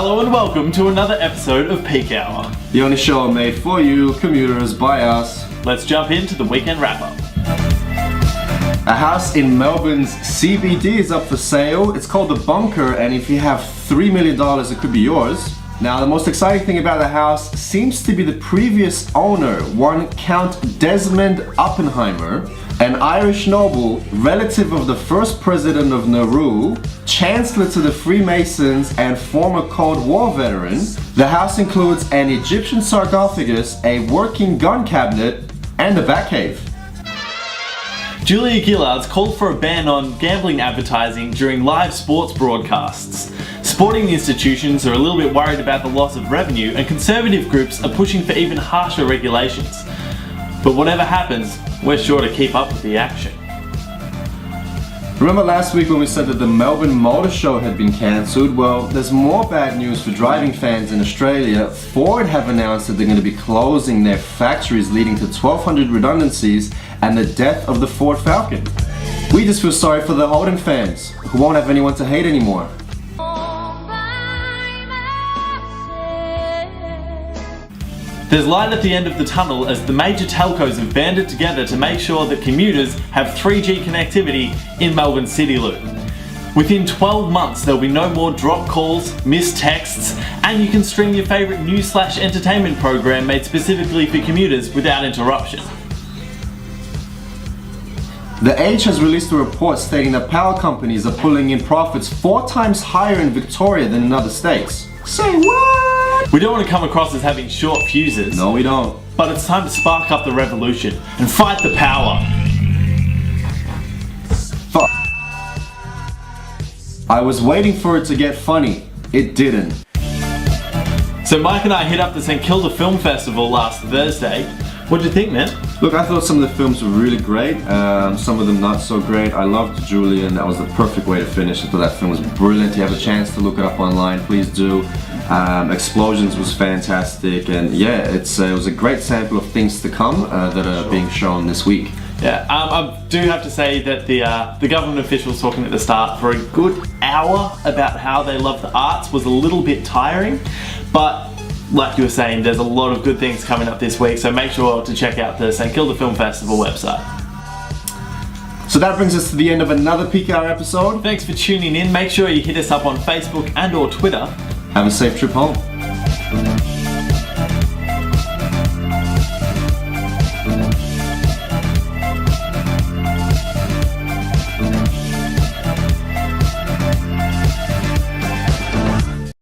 Hello and welcome to another episode of Peak Hour. The only show made for you, commuters, by us. Let's jump into the weekend wrap-up. A house in Melbourne's CBD is up for sale. It's called the Bunker, and if you have $3 million, it could be yours. Now, the most exciting thing about the house seems to be the previous owner, one Count Desmond Oppenheimer, an Irish noble, relative of the first president of Nauru, chancellor to the Freemasons, and former Cold War veteran. The house includes an Egyptian sarcophagus, a working gun cabinet, and a Batcave. Julia Gillard's called for a ban on gambling advertising during live sports broadcasts. Sporting institutions are a little bit worried about the loss of revenue, and conservative groups are pushing for even harsher regulations. But whatever happens, we're sure to keep up with the action. Remember last week when we said that the Melbourne Motor Show had been cancelled? Well, there's more bad news for driving fans in Australia. Ford have announced that they're going to be closing their factories, leading to 1,200 redundancies and the death of the Ford Falcon. We just feel sorry for the Holden fans, who won't have anyone to hate anymore. There's light at the end of the tunnel as the major telcos have banded together to make sure that commuters have 3G connectivity in Melbourne City Loop. Within 12 months there'll be no more drop calls, missed texts, and you can stream your favourite news/entertainment program made specifically for commuters without interruption. The Age has released a report stating that power companies are pulling in profits 4 times higher in Victoria than in other states. Say what? We don't want to come across as having short fuses. No, we don't. But it's time to spark up the revolution and fight the power. Fuck. I was waiting for it to get funny. It didn't. So Mike and I hit up the St Kilda Film Festival last Thursday. What did you think, man? Look, I thought some of the films were really great, some of them not so great. I loved Julian, that was the perfect way to finish. I thought that film was brilliant. If you have a chance to look it up online, please do. Explosions was fantastic, and yeah, it was a great sample of things to come that are being shown this week. Yeah, I do have to say that the government officials talking at the start for a good hour about how they love the arts was a little bit tiring, but like you were saying, there's a lot of good things coming up this week, so make sure to check out the St Kilda Film Festival website. So that brings us to the end of another Peak Hour episode. Thanks for tuning in. Make sure you hit us up on Facebook and or Twitter. Have a safe trip home.